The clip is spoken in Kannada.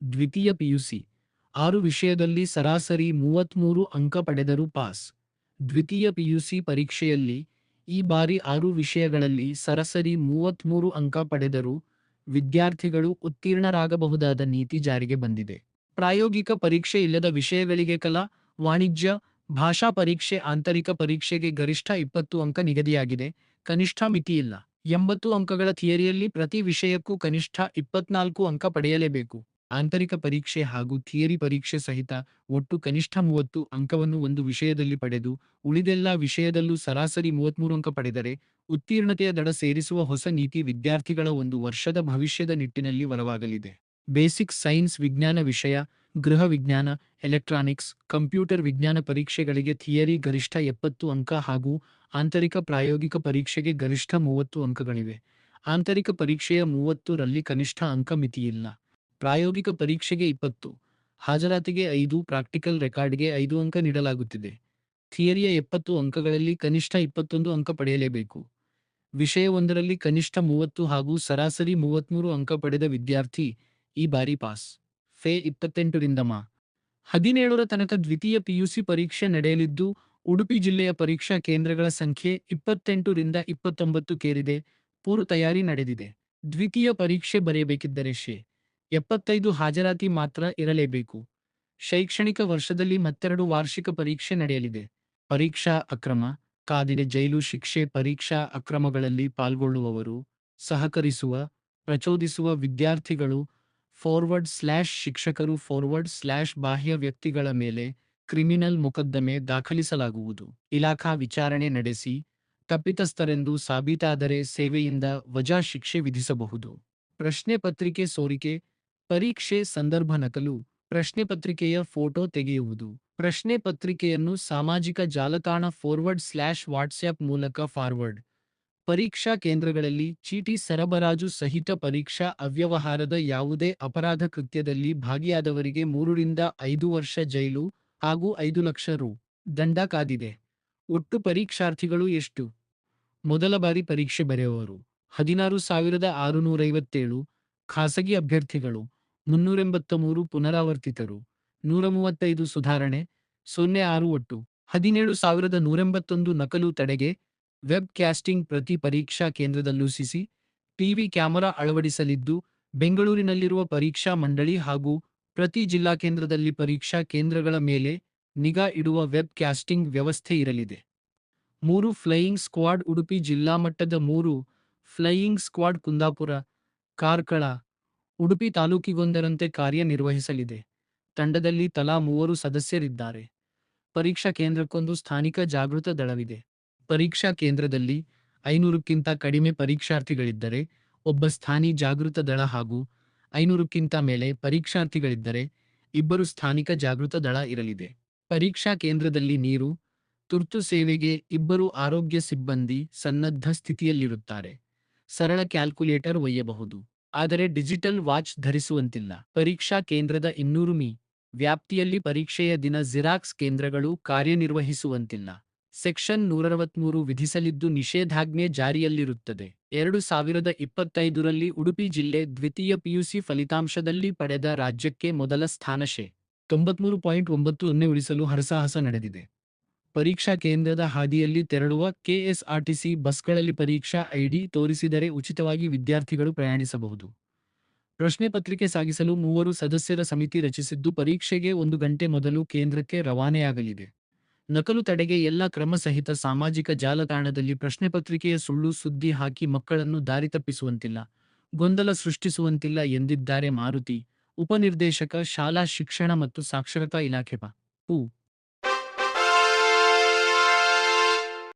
ದ್ವಿತೀಯ ಪಿಯುಸಿ 6 ವಿಷಯದಲ್ಲಿ ಸರಾಸರಿ 33 ಅಂಕ ಪಡೆದರೂ ಪಾಸ್. ದ್ವಿತೀಯ ಪಿಯುಸಿ ಪರೀಕ್ಷೆಯಲ್ಲಿ ಈ ಬಾರಿ 6 ವಿಷಯಗಳಲ್ಲಿ ಸರಾಸರಿ 33 ಅಂಕ ಪಡೆದರೂ ವಿದ್ಯಾರ್ಥಿಗಳು ಉತ್ತೀರ್ಣರಾಗಬಹುದಾದ ನೀತಿ ಜಾರಿಗೆ ಬಂದಿದೆ. ಪ್ರಾಯೋಗಿಕ ಪರೀಕ್ಷೆ ಇಲ್ಲದ ವಿಷಯಗಳಿಗೆ ಕಲಾ, ವಾಣಿಜ್ಯ, ಭಾಷಾ ಪರೀಕ್ಷೆ, ಆಂತರಿಕ ಪರೀಕ್ಷೆಗೆ ಗರಿಷ್ಠ 20 ಅಂಕ ನಿಗದಿಯಾಗಿದೆ. ಕನಿಷ್ಠ ಮಿತಿಯಿಲ್ಲ. 80 ಅಂಕಗಳ ಥಿಯರಿಯಲ್ಲಿ ಪ್ರತಿ ವಿಷಯಕ್ಕೂ ಕನಿಷ್ಠ 24 ಅಂಕ ಪಡೆಯಲೇಬೇಕು. ಆಂತರಿಕ ಪರೀಕ್ಷೆ ಹಾಗೂ ಥಿಯರಿ ಪರೀಕ್ಷೆ ಸಹಿತ ಒಟ್ಟು ಕನಿಷ್ಠ 30 ಅಂಕವನ್ನು ಒಂದು ವಿಷಯದಲ್ಲಿ ಪಡೆದು ಉಳಿದೆಲ್ಲ ವಿಷಯದಲ್ಲೂ ಸರಾಸರಿ 33 ಅಂಕ ಪಡೆದರೆ ಉತ್ತೀರ್ಣತೆಯ ದಡ ಸೇರಿಸುವ ಹೊಸ ನೀತಿ ವಿದ್ಯಾರ್ಥಿಗಳ ಒಂದು ವರ್ಷದ ಭವಿಷ್ಯದ ನಿಟ್ಟಿನಲ್ಲಿ ಬಲವಾಗಲಿದೆ. ಬೇಸಿಕ್ ಸೈನ್ಸ್ ವಿಜ್ಞಾನ ವಿಷಯ, ಗೃಹ ವಿಜ್ಞಾನ, ಎಲೆಕ್ಟ್ರಾನಿಕ್ಸ್, ಕಂಪ್ಯೂಟರ್ ವಿಜ್ಞಾನ ಪರೀಕ್ಷೆಗಳಿಗೆ ಥಿಯರಿ ಗರಿಷ್ಠ 70 ಅಂಕ ಹಾಗೂ ಆಂತರಿಕ ಪ್ರಾಯೋಗಿಕ ಪರೀಕ್ಷೆಗೆ ಗರಿಷ್ಠ 30 ಅಂಕಗಳಿವೆ. ಆಂತರಿಕ ಪರೀಕ್ಷೆಯ 30 ರಲ್ಲಿ ಕನಿಷ್ಠ ಅಂಕ ಮಿತಿಯಿಲ್ಲ. ಪ್ರಾಯೋಗಿಕ ಪರೀಕ್ಷೆಗೆ 20, ಹಾಜರಾತಿಗೆ 5, ಪ್ರಾಕ್ಟಿಕಲ್ ರೆಕಾರ್ಡ್ಗೆ 5 ಅಂಕ ನೀಡಲಾಗುತ್ತಿದೆ. ಥಿಯರಿಯ 70 ಅಂಕಗಳಲ್ಲಿ ಕನಿಷ್ಠ 21 ಅಂಕ ಪಡೆಯಲೇಬೇಕು. ವಿಷಯವೊಂದರಲ್ಲಿ ಕನಿಷ್ಠ 30 ಹಾಗೂ ಸರಾಸರಿ 33 ಅಂಕ ಪಡೆದ ವಿದ್ಯಾರ್ಥಿ ಈ ಬಾರಿ ಪಾಸ್. ಫೆ 28 ರಿಂದ ಮಾ. 17ರ ತನಕ ದ್ವಿತೀಯ ಪಿಯುಸಿ ಪರೀಕ್ಷೆ ನಡೆಯಲಿದ್ದು, ಉಡುಪಿ ಜಿಲ್ಲೆಯ ಪರೀಕ್ಷಾ ಕೇಂದ್ರಗಳ ಸಂಖ್ಯೆ 28 ರಿಂದ 29 ಕೇರಿದೆ. ಪೂರ್ವ ತಯಾರಿ ನಡೆದಿದೆ. ದ್ವಿತೀಯ ಪರೀಕ್ಷೆ ಬರೆಯಬೇಕಿದ್ದರೆ ಶೇ. 75 ಹಾಜರಾತಿ ಮಾತ್ರ ಇರಲೇಬೇಕು. ಶೈಕ್ಷಣಿಕ ವರ್ಷದಲ್ಲಿ ಮತ್ತೆರಡು ವಾರ್ಷಿಕ ಪರೀಕ್ಷೆ ನಡೆಯಲಿದೆ. ಪರೀಕ್ಷಾ ಅಕ್ರಮ, ಕಾದಿದೆ ಜೈಲು ಶಿಕ್ಷೆ. ಪರೀಕ್ಷಾ ಅಕ್ರಮಗಳಲ್ಲಿ ಪಾಲ್ಗೊಳ್ಳುವವರು, ಸಹಕರಿಸುವ, ಪ್ರಚೋದಿಸುವ ವಿದ್ಯಾರ್ಥಿಗಳು, /ಶಿಕ್ಷಕರು, /ಬಾಹ್ಯ ವ್ಯಕ್ತಿಗಳ ಮೇಲೆ ಕ್ರಿಮಿನಲ್ ಮೊಕದ್ದಮೆ ದಾಖಲಿಸಲಾಗುವುದು. ಇಲಾಖಾ ವಿಚಾರಣೆ ನಡೆಸಿ ತಪ್ಪಿತಸ್ಥರೆಂದು ಸಾಬೀತಾದರೆ ಸೇವೆಯಿಂದ ವಜಾ ಶಿಕ್ಷೆ ವಿಧಿಸಬಹುದು. ಪ್ರಶ್ನೆ ಪತ್ರಿಕೆ ಸೋರಿಕೆ, ಪರೀಕ್ಷೆ ಸಂದರ್ಭ ನಕಲು, ಪ್ರಶ್ನೆ ಪತ್ರಿಕೆಯ ಫೋಟೋ ತೆಗೆಯುವುದು. ಪ್ರಶ್ನೆ ಪತ್ರಿಕೆಯನ್ನು ಸಾಮಾಜಿಕ ಜಾಲತಾಣ /ವಾಟ್ಸ್ಆ್ಯಪ್ ಮೂಲಕ ಫಾರ್ವರ್ಡ್. ಪರೀಕ್ಷಾ ಕೇಂದ್ರಗಳಲ್ಲಿ ಚೀಟಿ ಸರಬರಾಜು ಸಹಿತ ಪರೀಕ್ಷಾ ಅವ್ಯವಹಾರದ ಯಾವುದೇ ಅಪರಾಧ ಕೃತ್ಯದಲ್ಲಿ ಭಾಗಿಯಾದವರಿಗೆ 3 ರಿಂದ 5 ವರ್ಷ ಜೈಲು ಹಾಗೂ 5 ಲಕ್ಷ ರು. ದಂಡ ಕಾದಿದೆ. ಒಟ್ಟು ಪರೀಕ್ಷಾರ್ಥಿಗಳು ಎಷ್ಟು? ಮೊದಲ ಬಾರಿ ಪರೀಕ್ಷೆ ಬರೆಯುವವರು 16,657, ಖಾಸಗಿ ಅಭ್ಯರ್ಥಿಗಳು 383, ಪುನರಾವರ್ತಿತರು 135, ಸುಧಾರಣೆ 06. ಒಟ್ಟು 17,181. ನಕಲು ತಡೆಗೆ ವೆಬ್ ಕ್ಯಾಸ್ಟಿಂಗ್. ಪ್ರತಿ ಪರೀಕ್ಷಾ ಕೇಂದ್ರದಲ್ಲೂ ಸಿಸಿ ಟಿವಿ ಕ್ಯಾಮೆರಾ ಅಳವಡಿಸಲಿದ್ದು, ಬೆಂಗಳೂರಿನಲ್ಲಿರುವ ಪರೀಕ್ಷಾ ಮಂಡಳಿ ಹಾಗೂ ಪ್ರತಿ ಜಿಲ್ಲಾ ಕೇಂದ್ರದಲ್ಲಿ ಪರೀಕ್ಷಾ ಕೇಂದ್ರಗಳ ಮೇಲೆ ನಿಗಾ ಇಡುವ ವೆಬ್ ಕ್ಯಾಸ್ಟಿಂಗ್ ವ್ಯವಸ್ಥೆ ಇರಲಿದೆ. 3 ಫ್ಲೈಯಿಂಗ್ ಸ್ಕ್ವಾಡ್. ಉಡುಪಿ ಜಿಲ್ಲಾ ಮಟ್ಟದ 3 ಫ್ಲೈಯಿಂಗ್ ಸ್ಕ್ವಾಡ್ ಕುಂದಾಪುರ, ಕಾರ್ಕಳ, ಉಡುಪಿ ತಾಲೂಕಿಗೊಂದರಂತೆ ಕಾರ್ಯನಿರ್ವಹಿಸಲಿದೆ. ತಂಡದಲ್ಲಿ ತಲಾ 3 ಸದಸ್ಯರಿದ್ದಾರೆ. ಪರೀಕ್ಷಾ ಕೇಂದ್ರಕ್ಕೊಂದು ಸ್ಥಾನಿಕ ಜಾಗೃತ ದಳವಿದೆ. ಪರೀಕ್ಷಾ ಕೇಂದ್ರದಲ್ಲಿ 500ಕ್ಕಿಂತ ಕಡಿಮೆ ಪರೀಕ್ಷಾರ್ಥಿಗಳಿದ್ದರೆ ಒಬ್ಬ ಸ್ಥಾನಿ ಜಾಗೃತ ದಳ ಹಾಗೂ 500ಕ್ಕಿಂತ ಮೇಲೆ ಪರೀಕ್ಷಾರ್ಥಿಗಳಿದ್ದರೆ 2 ಸ್ಥಾನಿಕ ಜಾಗೃತ ದಳ ಇರಲಿದೆ. ಪರೀಕ್ಷಾ ಕೇಂದ್ರದಲ್ಲಿ ನೀರು, ತುರ್ತು ಸೇವೆಗೆ 2 ಆರೋಗ್ಯ ಸಿಬ್ಬಂದಿ ಸನ್ನದ್ಧ ಸ್ಥಿತಿಯಲ್ಲಿರುತ್ತಾರೆ. ಸರಳ ಕ್ಯಾಲ್ಕುಲೇಟರ್ ಒಯ್ಯಬಹುದು, ಆದರೆ ಡಿಜಿಟಲ್ ವಾಚ್ ಧರಿಸುವಂತಿಲ್ಲ. ಪರೀಕ್ಷಾ ಕೇಂದ್ರದ 200 ಮಿ. ವ್ಯಾಪ್ತಿಯಲ್ಲಿ ಪರೀಕ್ಷೆಯ ದಿನ ಜಿರಾಕ್ಸ್ ಕೇಂದ್ರಗಳು ಕಾರ್ಯನಿರ್ವಹಿಸುವಂತಿಲ್ಲ. ಸೆಕ್ಷನ್ 163 ವಿಧಿಸಲಿದ್ದು ನಿಷೇಧಾಜ್ಞೆ ಜಾರಿಯಲ್ಲಿರುತ್ತದೆ. 2025ರಲ್ಲಿ ಉಡುಪಿ ಜಿಲ್ಲೆ ದ್ವಿತೀಯ ಪಿಯುಸಿ ಫಲಿತಾಂಶದಲ್ಲಿ ಪಡೆದ ರಾಜ್ಯಕ್ಕೆ ಮೊದಲ ಸ್ಥಾನ ಶೇ. 93.90 ಉಳಿಸಲು ಹರಸಾಹಸ ನಡೆದಿದೆ. ಪರೀಕ್ಷಾ ಕೇಂದ್ರದ ಹಾದಿಯಲ್ಲಿ ತೆರಳುವ ಕೆಎಸ್ಆರ್ಟಿಸಿ ಬಸ್ಗಳಲ್ಲಿ ಪರೀಕ್ಷಾ ಐಡಿ ತೋರಿಸಿದರೆ ಉಚಿತವಾಗಿ ವಿದ್ಯಾರ್ಥಿಗಳು ಪ್ರಯಾಣಿಸಬಹುದು. ಪ್ರಶ್ನೆ ಪತ್ರಿಕೆ ಸಾಗಿಸಲು 3 ಸದಸ್ಯರ ಸಮಿತಿ ರಚಿಸಿದ್ದು, ಪರೀಕ್ಷೆಗೆ 1 ಗಂಟೆ ಮೊದಲು ಕೇಂದ್ರಕ್ಕೆ ರವಾನೆಯಾಗಲಿದೆ. ನಕಲು ತಡೆಗೆ ಎಲ್ಲ ಕ್ರಮ ಸಹಿತ. ಸಾಮಾಜಿಕ ಜಾಲತಾಣದಲ್ಲಿ ಪ್ರಶ್ನೆ ಪತ್ರಿಕೆಯ ಸುಳ್ಳು ಸುದ್ದಿ ಹಾಕಿ ಮಕ್ಕಳನ್ನು ದಾರಿ ತಪ್ಪಿಸುವಂತಿಲ್ಲ, ಗೊಂದಲ ಸೃಷ್ಟಿಸುವಂತಿಲ್ಲ ಎಂದಿದ್ದಾರೆ ಮಾರುತಿ, ಉಪನಿರ್ದೇಶಕ, ಶಾಲಾ ಶಿಕ್ಷಣ ಮತ್ತು ಸಾಕ್ಷರತಾ ಇಲಾಖೆ. ಪು.